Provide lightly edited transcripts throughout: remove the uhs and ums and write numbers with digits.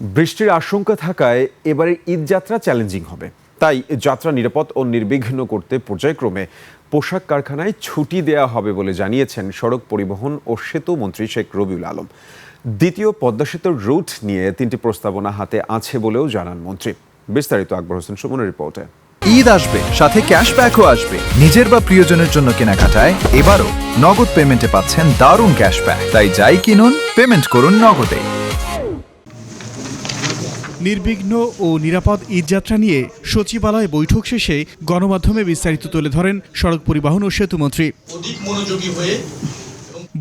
বৃষ্টির আশঙ্কা থাকায় এবারের ঈদ যাত্রা চ্যালেঞ্জিং হবে। তাই যাত্রা নিরাপদ ও নির্বিঘ্ন করতে পর্যায়ক্রমে পোশাক কারখানায় ছুটি দেওয়া হবে বলে জানিয়েছেন সড়ক পরিবহন ও সেতু মন্ত্রী শেখ রবিউল আলম। দ্বিতীয় পদ্মা সেতুর রুট নিয়ে 3টি প্রস্তাবনা হাতে আছে বলেও জানান মন্ত্রী। বিস্তারিত আকবর হোসেন সুমনের রিপোর্টে। ঈদ আসবে, সাথে ক্যাশব্যাকও আসবে। নিজের বা প্রিয়জনের জন্য কেনাকাটায় এবারও নগদ পেমেন্টে পাচ্ছেন দারুণ ক্যাশব্যাক। তাই যাই কিনুন, পেমেন্ট করুন নগদে। নির্বিঘ্ন ও নিরাপদ ঈদযাত্রা নিয়ে সচিবালয় বৈঠক শেষে গণমাধ্যমে বিস্তারিত তুলে ধরেন সড়ক পরিবহন ও সেতুমন্ত্রী।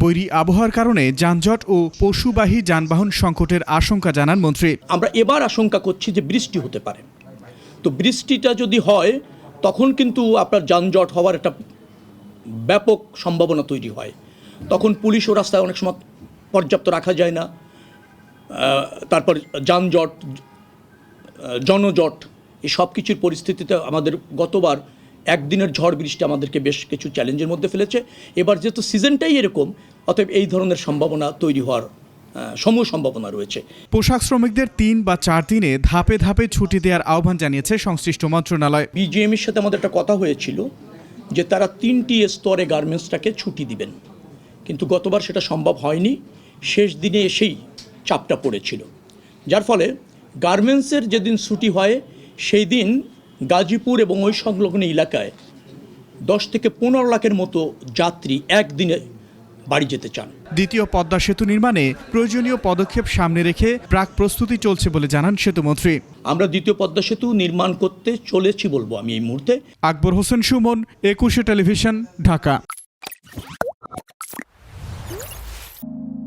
বৈরী আবহাওয়ার কারণে যানজট ও পশুবাহী যানবাহন সংকটের আশঙ্কা জানান মন্ত্রী। আমরা এবার আশঙ্কা করছি যে বৃষ্টি হতে পারে, তো বৃষ্টিটা যদি হয় তখন কিন্তু আপনার যানজট হওয়ার একটা ব্যাপক সম্ভাবনা তৈরি হয়। তখন পুলিশ ও রাস্তায় অনেক সময় পর্যাপ্ত রাখা যায় না। তারপর যানজট, জনজট, এই সব কিছুর পরিস্থিতিতে আমাদের গতবার একদিনের ঝড় বৃষ্টি আমাদেরকে বেশ কিছু চ্যালেঞ্জের মধ্যে ফেলেছে। এবার যেহেতু সিজনটাই এরকম, অতএব এই ধরনের সম্ভাবনা তৈরি হওয়ার সমূহ সম্ভাবনা রয়েছে। পোশাক শ্রমিকদের 3 বা 4 দিনে ধাপে ধাপে ছুটি দেওয়ার আহ্বান জানিয়েছে সংশ্লিষ্ট মন্ত্রণালয়। বিজিএমের সাথে আমাদের একটা কথা হয়েছিল যে তারা 3টি স্তরে গার্মেন্টসটাকে ছুটি দিবেন, কিন্তু গতবার সেটা সম্ভব হয়নি। শেষ দিনে এসেই চাপটা পড়েছিল, যার ফলে গার্মেন্টসের যেদিন ছুটি হয় সেই দিন গাজীপুর এবং ওই সংলগ্ন এলাকায় 10 থেকে 15 লাখের মতো যাত্রী একদিনে বাড়ি যেতে চান। দ্বিতীয় পদ্মা সেতু নির্মাণে প্রয়োজনীয় পদক্ষেপ সামনে রেখে প্রাক প্রস্তুতি চলছে বলে জানান সেতুমন্ত্রী। আমরা দ্বিতীয় পদ্মা সেতু নির্মাণ করতে চলেছি বলবো আমি এই মুহূর্তে। আকবর হোসেন সুমন, 21 টেলিভিশন, ঢাকা।